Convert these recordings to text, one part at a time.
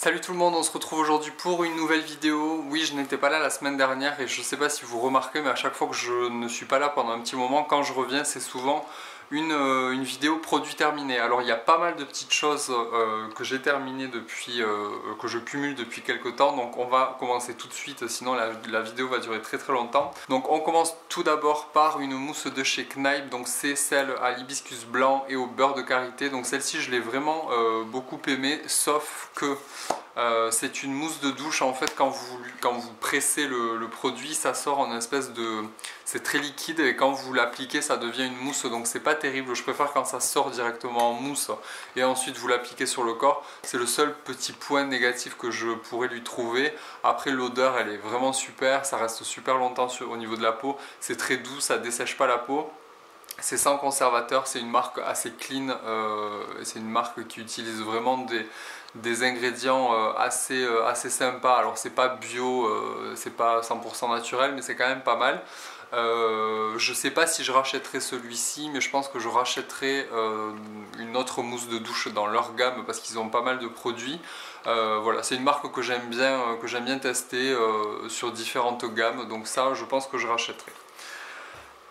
Salut tout le monde, on se retrouve aujourd'hui pour une nouvelle vidéo. Oui, je n'étais pas là la semaine dernière et je sais pas si vous remarquez, mais à chaque fois que je ne suis pas là pendant un petit moment, quand je reviens, c'est souvent une vidéo produit terminé. Alors il y a pas mal de petites choses que j'ai terminées depuis, que je cumule depuis quelques temps, donc on va commencer tout de suite, sinon la vidéo va durer très longtemps. Donc on commence tout d'abord par une mousse de chez Kneipp, donc c'est celle à l'hibiscus blanc et au beurre de karité. Donc celle-ci je l'ai vraiment beaucoup aimée, sauf que c'est une mousse de douche. En fait quand vous pressez le produit, ça sort en espèce de... c'est très liquide et quand vous l'appliquez ça devient une mousse, donc c'est pas terrible. Je préfère quand ça sort directement en mousse et ensuite vous l'appliquez sur le corps. C'est le seul petit point négatif que je pourrais lui trouver. Après l'odeur elle est vraiment super, ça reste super longtemps au niveau de la peau, c'est très doux, ça dessèche pas la peau. C'est sans conservateur, c'est une marque assez clean, c'est une marque qui utilise vraiment des ingrédients assez sympas. Alors c'est pas bio, c'est pas 100% naturel, mais c'est quand même pas mal. Je sais pas si je rachèterai celui-ci, mais je pense que je rachèterai une autre mousse de douche dans leur gamme parce qu'ils ont pas mal de produits. Voilà, c'est une marque que j'aime bien tester sur différentes gammes, donc ça je pense que je rachèterai.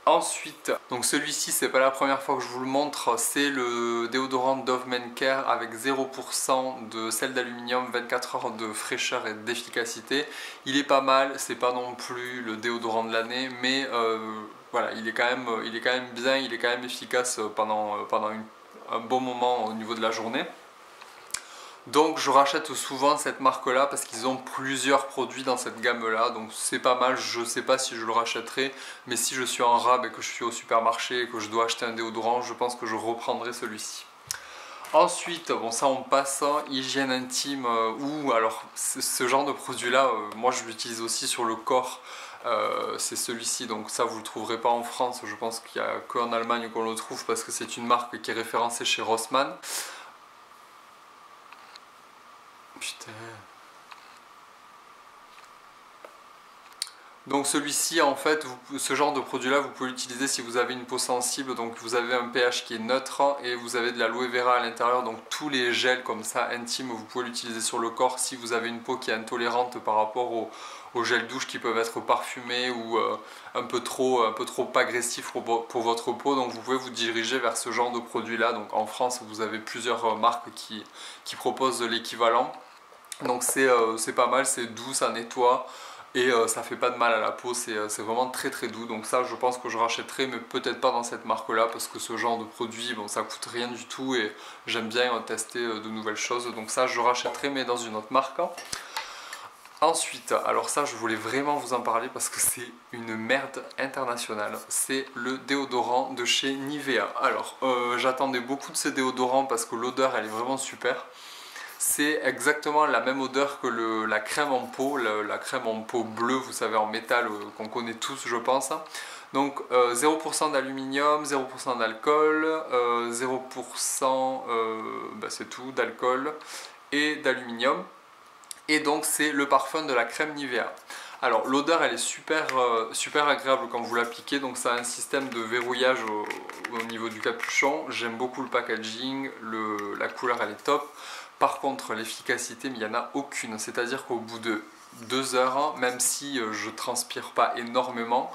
Ensuite, donc celui-ci c'est pas la première fois que je vous le montre, c'est le déodorant Dove Men Care avec 0% de sel d'aluminium, 24 heures de fraîcheur et d'efficacité. Il est pas mal, c'est pas non plus le déodorant de l'année, mais voilà, il est quand même bien, il est quand même efficace pendant un bon moment au niveau de la journée. Donc je rachète souvent cette marque là parce qu'ils ont plusieurs produits dans cette gamme là, donc c'est pas mal. Je sais pas si je le rachèterai, mais si je suis en rab et que je suis au supermarché et que je dois acheter un déodorant, je pense que je reprendrai celui-ci. Ensuite, bon ça on passe, hygiène intime, ou alors ce genre de produit là, moi je l'utilise aussi sur le corps. C'est celui-ci, donc ça vous le trouverez pas en France, je pense qu'il n'y a qu'en Allemagne qu'on le trouve parce que c'est une marque qui est référencée chez Rossmann. Putain. Donc celui-ci en fait, ce genre de produit là vous pouvez l'utiliser si vous avez une peau sensible, donc vous avez un pH qui est neutre et vous avez de l'aloe vera à l'intérieur, donc tous les gels comme ça intimes vous pouvez l'utiliser sur le corps si vous avez une peau qui est intolérante par rapport aux gels douche qui peuvent être parfumés ou un peu trop agressifs pour votre peau, donc vous pouvez vous diriger vers ce genre de produit là. Donc en France vous avez plusieurs marques qui proposent l'équivalent. Donc c'est pas mal, c'est doux, ça nettoie et ça fait pas de mal à la peau, c'est vraiment très doux. Donc ça je pense que je rachèterai, mais peut-être pas dans cette marque là parce que ce genre de produit, bon, ça coûte rien du tout et j'aime bien tester de nouvelles choses. Donc ça je rachèterai, mais dans une autre marque. Ensuite, alors ça je voulais vraiment vous en parler parce que c'est une merde internationale, c'est le déodorant de chez Nivea. Alors j'attendais beaucoup de ces déodorants parce que l'odeur elle est vraiment super. C'est exactement la même odeur que la crème en peau, la crème en peau bleue, vous savez, en métal, qu'on connaît tous je pense. Donc 0% d'aluminium, 0% d'alcool, 0% c'est tout, d'alcool et d'aluminium. Et donc c'est le parfum de la crème Nivea. Alors l'odeur elle est super agréable quand vous l'appliquez, donc ça a un système de verrouillage au niveau du capuchon. J'aime beaucoup le packaging, la couleur elle est top. Par contre l'efficacité, mais il n'y en a aucune, c'est-à-dire qu'au bout de 2 heures, même si je transpire pas énormément,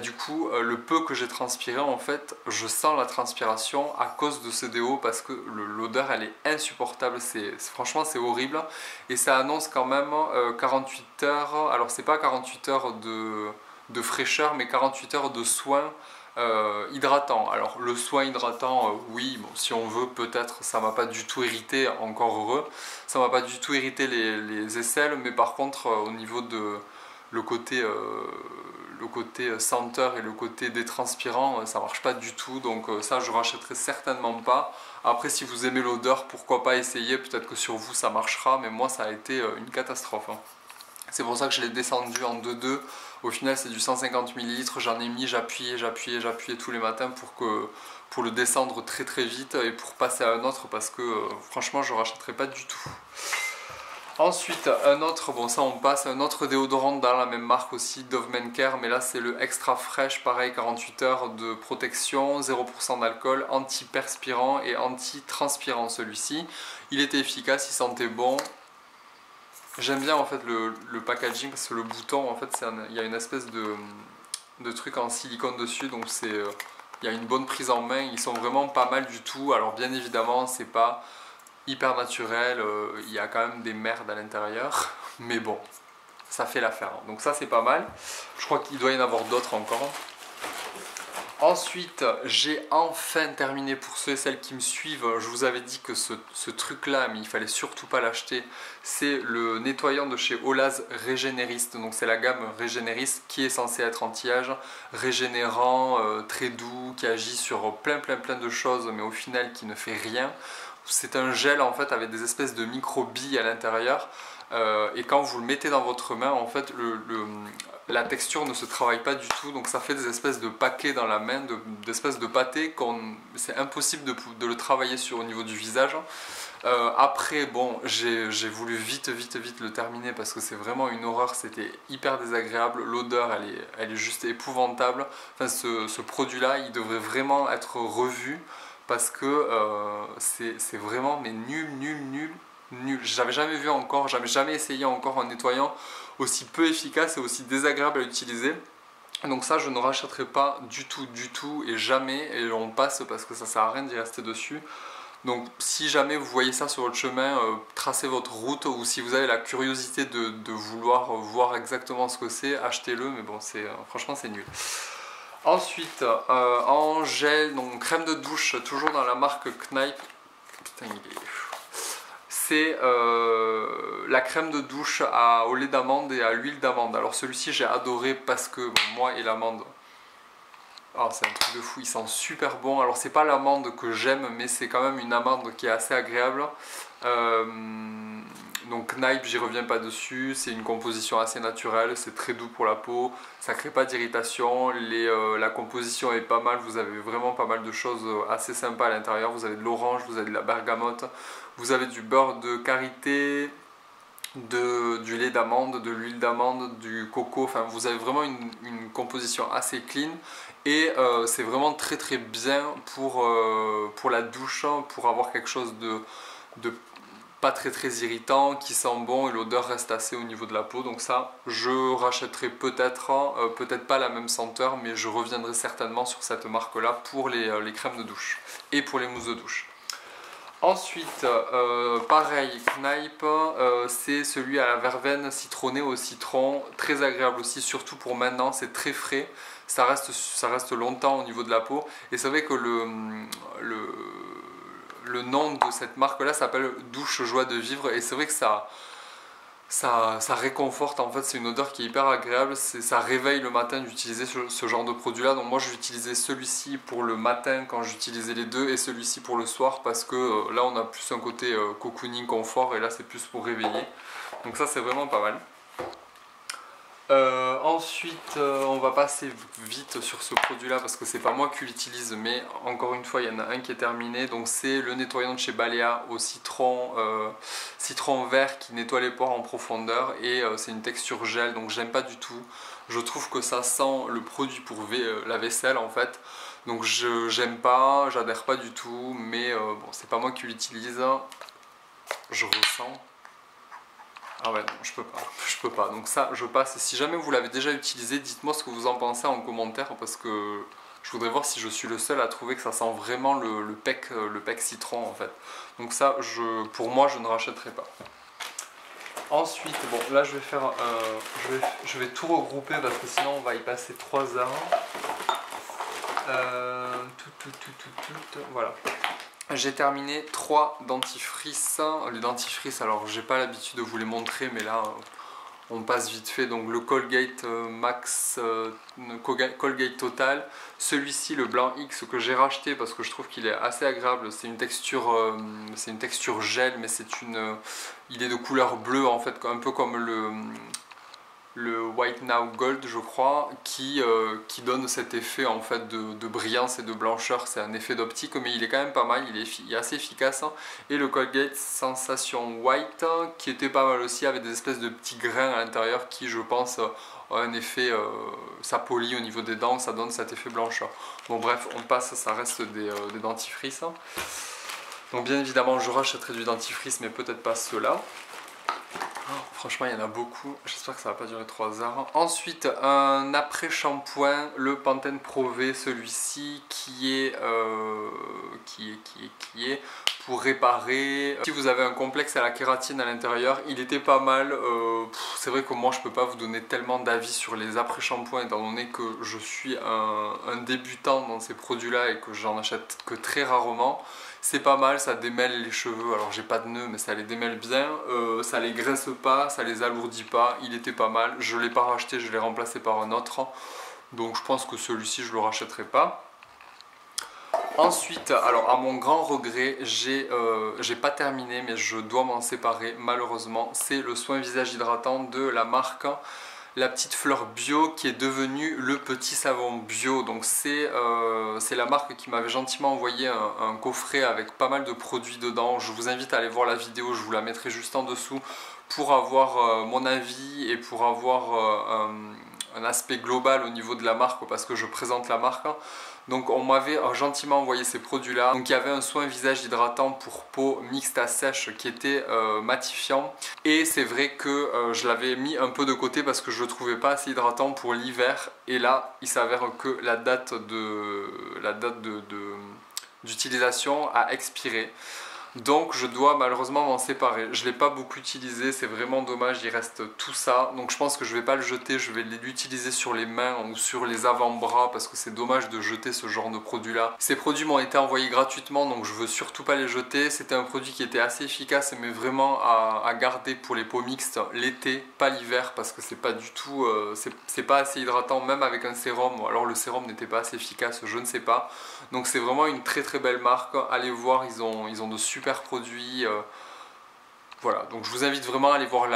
du coup le peu que j'ai transpiré en fait, je sens la transpiration à cause de ce déo parce que l'odeur elle est insupportable, franchement c'est horrible et ça annonce quand même 48 heures, alors c'est pas 48 heures de fraîcheur mais 48 heures de soin hydratant. Alors le soin hydratant, oui, bon, si on veut peut-être, ça m'a pas du tout irrité, encore heureux, ça m'a pas du tout irrité les aisselles, mais par contre au niveau de le côté senteur et le côté détranspirant, ça marche pas du tout, donc ça je rachèterai certainement pas. Après si vous aimez l'odeur, pourquoi pas essayer, peut-être que sur vous ça marchera, mais moi ça a été une catastrophe. C'est pour ça que je l'ai descendu en 2,2. Au final c'est du 150 ml, j'en ai mis, j'appuyais tous les matins pour le descendre très vite et pour passer à un autre parce que franchement je ne rachèterai pas du tout. Ensuite un autre, bon ça on passe, un autre déodorant dans la même marque aussi, Dove Men Care, mais là c'est le Extra Fresh, pareil 48 heures de protection, 0% d'alcool, anti-perspirant et anti-transpirant celui-ci. Il était efficace, il sentait bon. J'aime bien en fait le packaging parce que le bouton, en fait, il y a une espèce de truc en silicone dessus, donc il y a une bonne prise en main. Ils sont vraiment pas mal du tout. Alors bien évidemment, c'est pas hyper naturel, il y a quand même des merdes à l'intérieur, mais bon, ça fait l'affaire. Donc ça c'est pas mal. Je crois qu'il doit y en avoir d'autres encore. Ensuite, j'ai enfin terminé, pour ceux et celles qui me suivent, je vous avais dit que ce truc-là, mais il fallait surtout pas l'acheter, c'est le nettoyant de chez Olaz Régénériste. Donc c'est la gamme Régénériste qui est censée être anti-âge, régénérant, très doux, qui agit sur plein de choses, mais au final qui ne fait rien. C'est un gel en fait avec des espèces de micro-billes à l'intérieur. Et quand vous le mettez dans votre main, en fait, la texture ne se travaille pas du tout, donc ça fait des espèces de paquets dans la main, d'espèces de pâtés, c'est impossible de le travailler au niveau du visage. Après, bon, j'ai voulu vite le terminer parce que c'est vraiment une horreur, c'était hyper désagréable, l'odeur elle est juste épouvantable. Enfin, ce produit-là, il devrait vraiment être revu parce que c'est vraiment mais nul. J'avais jamais vu encore, j'avais jamais essayé encore un nettoyant aussi peu efficace et aussi désagréable à utiliser. Donc ça je ne rachèterai pas du tout et jamais, et on passe parce que ça sert à rien d'y rester dessus. Donc si jamais vous voyez ça sur votre chemin, tracez votre route, ou si vous avez la curiosité de vouloir voir exactement ce que c'est, achetez-le, mais bon franchement c'est nul. Ensuite en gel, donc crème de douche, toujours dans la marque Kneipp. Putain, c'est la crème de douche au lait d'amande et à l'huile d'amande. Alors celui-ci j'ai adoré parce que bon, moi et l'amande, oh, c'est un truc de fou, il sent super bon. Alors c'est pas l'amande que j'aime, mais c'est quand même une amande qui est assez agréable. Donc Kneipp, j'y reviens pas dessus, c'est une composition assez naturelle, c'est très doux pour la peau, ça crée pas d'irritation, la composition est pas mal, vous avez vraiment pas mal de choses assez sympas à l'intérieur. Vous avez de l'orange, vous avez de la bergamote, vous avez du beurre de karité, du lait d'amande, de l'huile d'amande, du coco, enfin vous avez vraiment une composition assez clean. Et c'est vraiment très bien pour la douche, pour avoir quelque chose de pas très irritant, qui sent bon et l'odeur reste assez au niveau de la peau. Donc ça, je rachèterai peut-être pas la même senteur, mais je reviendrai certainement sur cette marque-là pour les crèmes de douche et pour les mousses de douche. Ensuite, pareil, Kneipp, c'est celui à la verveine citronnée au citron, très agréable aussi, surtout pour maintenant, c'est très frais, ça reste longtemps au niveau de la peau. Et c'est vrai que le nom de cette marque-là s'appelle Douche Joie de Vivre, et c'est vrai que ça réconforte, en fait, c'est une odeur qui est hyper agréable, ça réveille le matin d'utiliser ce genre de produit là. Donc moi je vais utiliser celui-ci pour le matin quand j'utilisais les deux, et celui-ci pour le soir parce que là on a plus un côté cocooning confort, et là c'est plus pour réveiller. Donc ça c'est vraiment pas mal. Ensuite on va passer vite sur ce produit là parce que c'est pas moi qui l'utilise, mais encore une fois il y en a un qui est terminé. Donc c'est le nettoyant de chez Balea au citron vert qui nettoie les pores en profondeur, et c'est une texture gel, donc j'aime pas du tout. Je trouve que ça sent le produit pour la vaisselle en fait, donc j'aime pas, j'adhère pas du tout, mais bon, c'est pas moi qui l'utilise, je ressens. Ah ouais, non, je peux pas, donc ça je passe. Si jamais vous l'avez déjà utilisé, dites-moi ce que vous en pensez en commentaire, parce que je voudrais voir si je suis le seul à trouver que ça sent vraiment le pec citron en fait. Donc ça, pour moi, je ne rachèterai pas. Ensuite, bon là je vais faire, je vais tout regrouper parce que sinon on va y passer 3 heures. Voilà. J'ai terminé 3 dentifrices. Les dentifrices, alors j'ai pas l'habitude de vous les montrer, mais là on passe vite fait. Donc le Colgate Max, Colgate Total. Celui-ci, le blanc X, que j'ai racheté parce que je trouve qu'il est assez agréable. C'est une texture gel, mais il est de couleur bleue en fait, un peu comme le White Now Gold, je crois, qui donne cet effet en fait de brillance et de blancheur. C'est un effet d'optique, mais il est quand même pas mal, il est assez efficace. Et le Colgate Sensation White, qui était pas mal aussi, avec des espèces de petits grains à l'intérieur qui, je pense, a un effet, ça polit au niveau des dents, ça donne cet effet blancheur. Bon bref, on passe, ça reste des dentifrices. Donc bien évidemment, je rachèterai du dentifrice, mais peut-être pas ceux-là. Franchement, il y en a beaucoup. J'espère que ça va pas durer 3 heures. Ensuite, un après-shampoing, le Pantene Pro V, celui-ci qui est pour réparer. Si vous avez un complexe à la kératine à l'intérieur, il était pas mal. C'est vrai que moi, je peux pas vous donner tellement d'avis sur les après-shampoings étant donné que je suis un débutant dans ces produits-là et que j'en achète que très rarement. C'est pas mal, ça démêle les cheveux, alors j'ai pas de nœuds mais ça les démêle bien, ça les graisse pas, ça les alourdit pas, il était pas mal, je l'ai pas racheté, je l'ai remplacé par un autre, donc je pense que celui-ci je le rachèterai pas. Ensuite, alors à mon grand regret, j'ai pas terminé mais je dois m'en séparer malheureusement, c'est le soin visage hydratant de la marque La Petite Fleur Bio qui est devenu le petit savon bio. Donc c'est la marque qui m'avait gentiment envoyé un coffret avec pas mal de produits dedans. Je vous invite à aller voir la vidéo, je vous la mettrai juste en dessous pour avoir mon avis et pour avoir un aspect global au niveau de la marque parce que je présente la marque. Donc on m'avait gentiment envoyé ces produits là. Donc il y avait un soin visage hydratant pour peau mixte à sèche qui était matifiant. Et c'est vrai que je l'avais mis un peu de côté parce que je le trouvais pas assez hydratant pour l'hiver. Et là il s'avère que la date d'utilisation a expiré. Donc je dois malheureusement m'en séparer. Je ne l'ai pas beaucoup utilisé, c'est vraiment dommage, il reste tout ça. Donc je pense que je ne vais pas le jeter, je vais l'utiliser sur les mains ou sur les avant-bras parce que c'est dommage de jeter ce genre de produit là. Ces produits m'ont été envoyés gratuitement donc je veux surtout pas les jeter. C'était un produit qui était assez efficace mais vraiment à garder pour les peaux mixtes l'été, pas l'hiver parce que c'est pas du tout, c'est pas assez hydratant même avec un sérum. Ou alors le sérum n'était pas assez efficace, je ne sais pas. Donc c'est vraiment une très très belle marque, allez voir, ils ont de super produits. Voilà, donc je vous invite vraiment à aller voir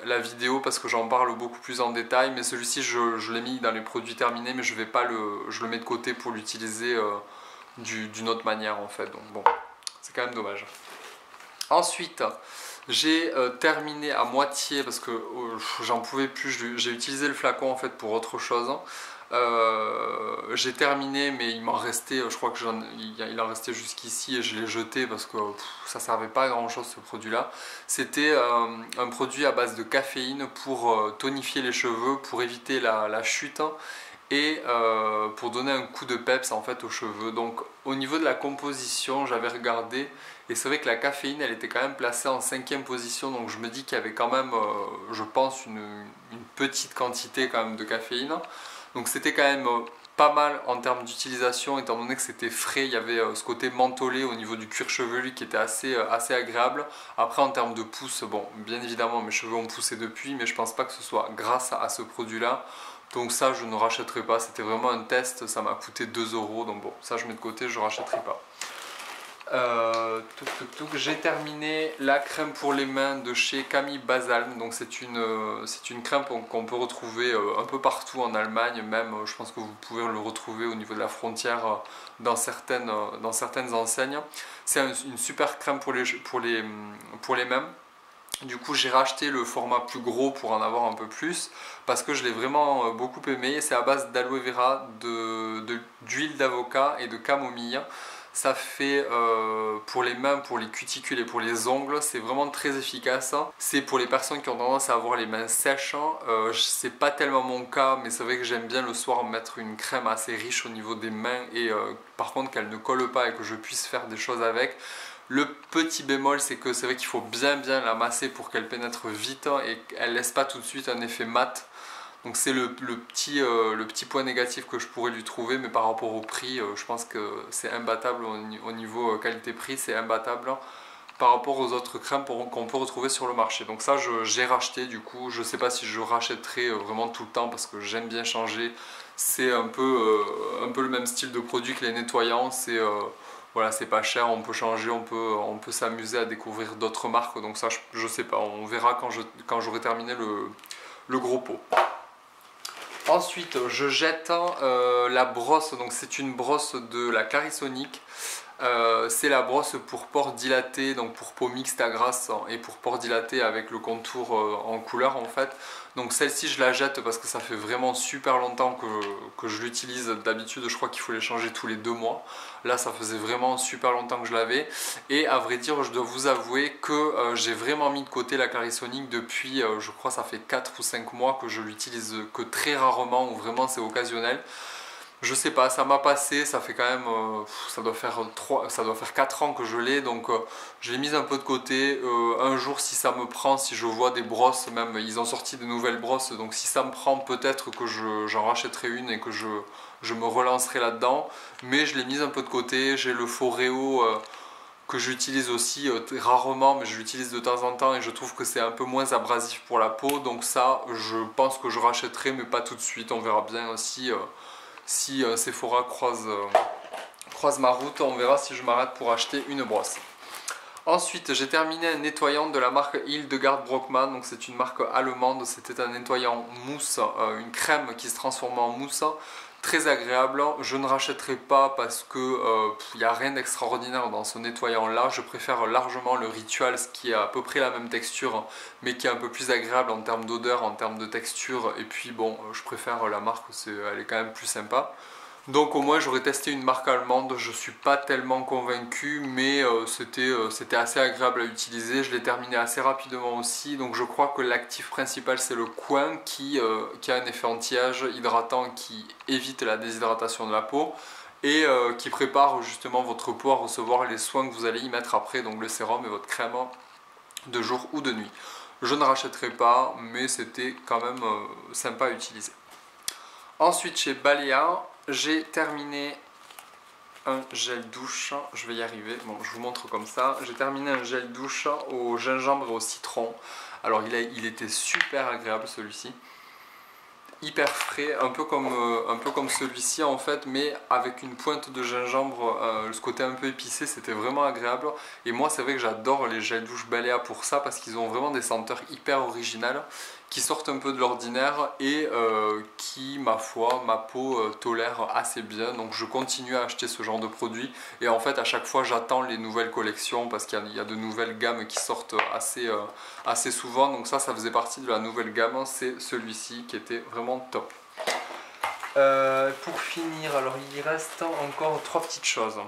la vidéo parce que j'en parle beaucoup plus en détail. Mais celui-ci, je l'ai mis dans les produits terminés, mais je le mets de côté pour l'utiliser d'une autre manière en fait. Donc bon, c'est quand même dommage. Ensuite, j'ai terminé à moitié parce que j'en pouvais plus. J'ai utilisé le flacon en fait pour autre chose. J'ai terminé mais il m'en restait, je crois que il en restait jusqu'ici et je l'ai jeté parce que ça servait pas à grand chose ce produit là. C'était un produit à base de caféine pour tonifier les cheveux, pour éviter la chute et pour donner un coup de peps en fait aux cheveux. Donc au niveau de la composition j'avais regardé et c'est vrai que la caféine elle était quand même placée en 5e position, donc je me dis qu'il y avait quand même je pense une petite quantité quand même de caféine. Donc c'était quand même pas mal en termes d'utilisation étant donné que c'était frais, il y avait ce côté mentholé au niveau du cuir chevelu qui était assez agréable. Après en termes de pousse, bon bien évidemment mes cheveux ont poussé depuis mais je pense pas que ce soit grâce à ce produit là. Donc ça je ne rachèterai pas, c'était vraiment un test, ça m'a coûté 2 €, donc bon ça je mets de côté, je ne rachèterai pas. J'ai terminé la crème pour les mains de chez Camille Basalm. Donc c'est une crème qu'on peut retrouver un peu partout en Allemagne, même je pense que vous pouvez le retrouver au niveau de la frontière dans certaines enseignes. C'est une super crème pour les mains. Du coup j'ai racheté le format plus gros pour en avoir un peu plus parce que je l'ai vraiment beaucoup aimé. C'est à base d'aloe vera, d'huile d'avocat et de camomille. Ça fait pour les mains, pour les cuticules et pour les ongles, c'est vraiment très efficace. C'est pour les personnes qui ont tendance à avoir les mains sèches. C'est pas tellement mon cas, mais c'est vrai que j'aime bien le soir mettre une crème assez riche au niveau des mains et par contre qu'elle ne colle pas et que je puisse faire des choses avec. Le petit bémol, c'est que c'est vrai qu'il faut bien la masser pour qu'elle pénètre vite et qu'elle laisse pas tout de suite un effet mat. Donc c'est le petit point négatif que je pourrais lui trouver, mais par rapport au prix, je pense que c'est imbattable au niveau qualité-prix, c'est imbattable par rapport aux autres crèmes qu'on peut retrouver sur le marché. Donc ça j'ai racheté du coup, je ne sais pas si je rachèterai vraiment tout le temps parce que j'aime bien changer. C'est un peu le même style de produit que les nettoyants, voilà, c'est pas cher, on peut changer, on peut s'amuser à découvrir d'autres marques. Donc ça je sais pas, on verra quand j'aurai terminé le gros pot. Ensuite, je jette la brosse, donc c'est une brosse de la Clarisonic. C'est la brosse pour pores dilatés, donc pour peau mixte à grasse et pour pores dilatés avec le contour en couleur en fait. Donc celle-ci je la jette parce que ça fait vraiment super longtemps que je l'utilise. D'habitude je crois qu'il faut les changer tous les 2 mois. Là ça faisait vraiment super longtemps que je l'avais. Et à vrai dire je dois vous avouer que j'ai vraiment mis de côté la Clarisonic depuis je crois ça fait 4 ou 5 mois que je l'utilise que très rarement ou vraiment c'est occasionnel. Je sais pas, ça m'a passé, ça fait quand même, ça doit faire 4 ans que je l'ai, donc je l'ai mise un peu de côté. Un jour si ça me prend, si je vois des brosses, même ils ont sorti de nouvelles brosses, donc si ça me prend peut-être que j'en rachèterai une et que je me relancerai là-dedans. Mais je l'ai mise un peu de côté, j'ai le Foreo que j'utilise aussi rarement, mais je l'utilise de temps en temps et je trouve que c'est un peu moins abrasif pour la peau, donc ça je pense que je rachèterai mais pas tout de suite, on verra bien aussi. Si Sephora croise ma route, on verra si je m'arrête pour acheter une brosse. Ensuite, j'ai terminé un nettoyant de la marque Hildegard Brockmann. Donc c'est une marque allemande. C'était un nettoyant mousse, une crème qui se transforme en mousse. Très agréable. Je ne rachèterai pas parce que il n'y a rien d'extraordinaire dans ce nettoyant là. Je préfère largement le Rituals qui a à peu près la même texture mais qui est un peu plus agréable en termes d'odeur, en termes de texture. Et puis bon, je préfère la marque, elle est quand même plus sympa. Donc au moins j'aurais testé une marque allemande, je ne suis pas tellement convaincu, mais c'était assez agréable à utiliser. Je l'ai terminé assez rapidement aussi, donc je crois que l'actif principal c'est le coin qui a un effet anti-âge hydratant qui évite la déshydratation de la peau et qui prépare justement votre peau à recevoir les soins que vous allez y mettre après, donc le sérum et votre crème de jour ou de nuit. Je ne rachèterai pas, mais c'était quand même sympa à utiliser. Ensuite chez Balea, j'ai terminé un gel douche, je vais y arriver, bon je vous montre comme ça, j'ai terminé un gel douche au gingembre et au citron. Alors il était super agréable celui-ci, hyper frais, un peu comme celui-ci en fait, mais avec une pointe de gingembre, ce côté un peu épicé, c'était vraiment agréable. Et moi c'est vrai que j'adore les gels douche Balea pour ça, parce qu'ils ont vraiment des senteurs hyper originales, qui sortent un peu de l'ordinaire et qui, ma foi, ma peau tolère assez bien. Donc je continue à acheter ce genre de produits et en fait à chaque fois j'attends les nouvelles collections parce qu'il y a de nouvelles gammes qui sortent assez souvent. Donc ça faisait partie de la nouvelle gamme, c'est celui-ci qui était vraiment top. Pour finir, alors il reste encore 3 petites choses.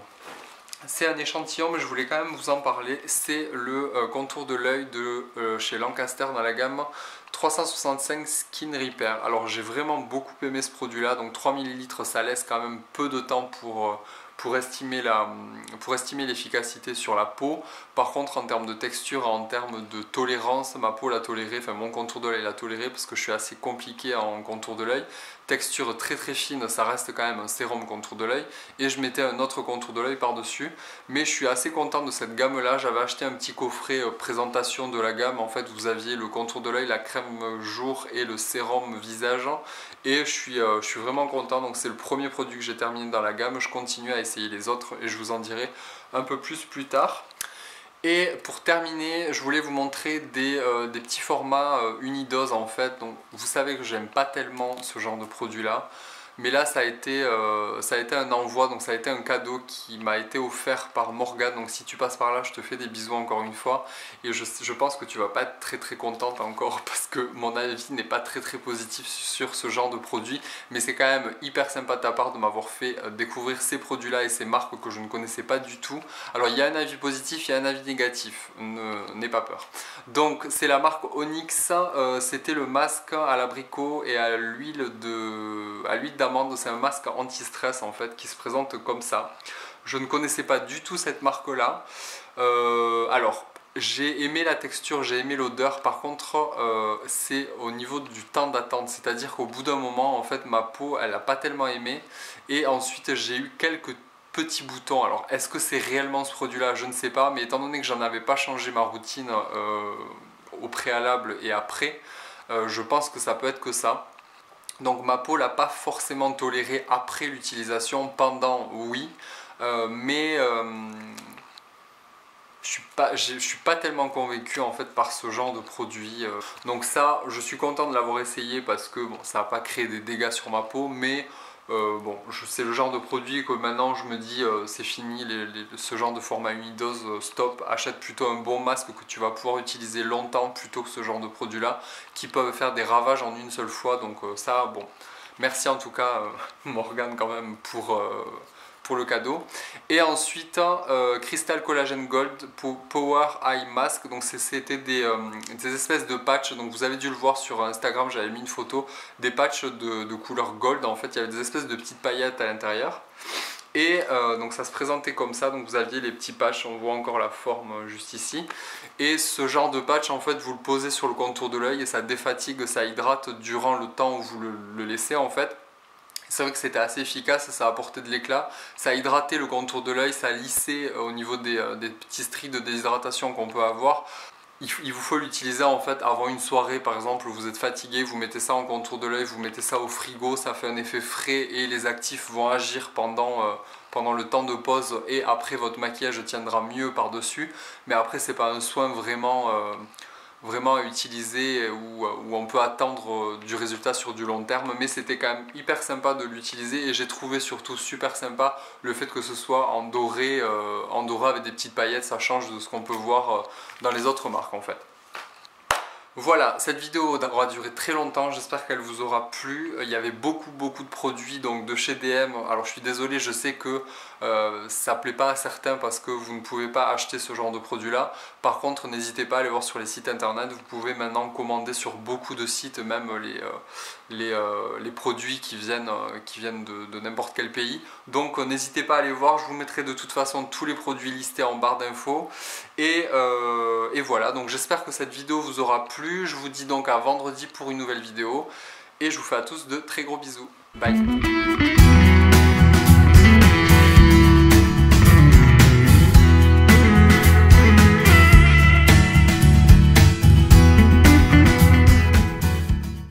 C'est un échantillon mais je voulais quand même vous en parler. C'est le contour de l'œil de chez Lancaster dans la gamme 365 Skin Repair. Alors j'ai vraiment beaucoup aimé ce produit là, donc 3 ml ça laisse quand même peu de temps pour estimer l'efficacité sur la peau. Par contre en termes de texture, en termes de tolérance, ma peau l'a toléré, enfin mon contour de l'œil l'a toléré parce que je suis assez compliqué en contour de l'œil. Texture très très fine, ça reste quand même un sérum contour de l'œil et je mettais un autre contour de l'œil par dessus, mais je suis assez content de cette gamme là. J'avais acheté un petit coffret présentation de la gamme, en fait vous aviez le contour de l'œil, la crème jour et le sérum visage et je suis vraiment content. Donc c'est le premier produit que j'ai terminé dans la gamme, je continue à essayer les autres et je vous en dirai un peu plus tard. Et pour terminer, je voulais vous montrer des petits formats unidoses en fait. Donc vous savez que j'aime pas tellement ce genre de produit là, mais là ça a été un envoi, donc ça a été un cadeau qui m'a été offert par Morgane. Donc si tu passes par là, je te fais des bisous encore une fois. Et je pense que tu vas pas être très contente encore parce que mon avis n'est pas très positif sur ce genre de produit. Mais c'est quand même hyper sympa de ta part de m'avoir fait découvrir ces produits là et ces marques que je ne connaissais pas du tout. Alors il y a un avis positif, il y a un avis négatif, n'aie pas peur. Donc c'est la marque Onyx, c'était le masque à l'abricot et à l'huile d'amande. C'est un masque anti-stress en fait qui se présente comme ça. Je ne connaissais pas du tout cette marque là. Alors j'ai aimé la texture, j'ai aimé l'odeur. Par contre c'est au niveau du temps d'attente, c'est à dire qu'au bout d'un moment en fait ma peau elle n'a pas tellement aimé et ensuite j'ai eu quelques petits boutons. Alors est-ce que c'est réellement ce produit là, je ne sais pas, mais étant donné que j'en avais pas changé ma routine au préalable et après, je pense que ça peut être que ça. Donc ma peau l'a pas forcément toléré après l'utilisation, pendant oui, mais je suis pas tellement convaincu en fait par ce genre de produit. Donc ça, je suis content de l'avoir essayé parce que bon, ça n'a pas créé des dégâts sur ma peau, mais Bon, c'est le genre de produit que maintenant je me dis c'est fini, ce genre de format unidose, stop, achète plutôt un bon masque que tu vas pouvoir utiliser longtemps plutôt que ce genre de produit là qui peuvent faire des ravages en une seule fois. Donc ça, bon, merci en tout cas Morgane quand même pour le cadeau. Et ensuite Crystal Collagen Gold Power Eye Mask. Donc c'était des espèces de patchs. Donc vous avez dû le voir sur Instagram, j'avais mis une photo des patchs de couleur gold. En fait il y avait des espèces de petites paillettes à l'intérieur. Et donc ça se présentait comme ça, donc vous aviez les petits patchs, on voit encore la forme juste ici. Et ce genre de patch, en fait, vous le posez sur le contour de l'œil et ça défatigue, ça hydrate durant le temps où vous le laissez en fait. C'est vrai que c'était assez efficace, ça apportait de l'éclat, ça a hydraté le contour de l'œil, ça a lissé au niveau des petits stries de déshydratation qu'on peut avoir. Il vous faut l'utiliser en fait avant une soirée par exemple où vous êtes fatigué, vous mettez ça en contour de l'œil, vous mettez ça au frigo, ça fait un effet frais et les actifs vont agir pendant le temps de pause et après votre maquillage tiendra mieux par dessus. Mais après c'est pas un soin vraiment à utiliser où on peut attendre du résultat sur du long terme, mais c'était quand même hyper sympa de l'utiliser et j'ai trouvé surtout super sympa le fait que ce soit en doré avec des petites paillettes. Ça change de ce qu'on peut voir dans les autres marques en fait. Voilà, cette vidéo aura duré très longtemps, j'espère qu'elle vous aura plu. Il y avait beaucoup de produits donc de chez DM. Alors je suis désolé, je sais que ça plaît pas à certains parce que vous ne pouvez pas acheter ce genre de produit là. Par contre, n'hésitez pas à aller voir sur les sites internet, vous pouvez maintenant commander sur beaucoup de sites, même les produits qui viennent de n'importe quel pays. Donc n'hésitez pas à aller voir, je vous mettrai de toute façon tous les produits listés en barre d'infos. Et voilà, donc j'espère que cette vidéo vous aura plu. Je vous dis donc à vendredi pour une nouvelle vidéo. Et je vous fais à tous de très gros bisous. Bye.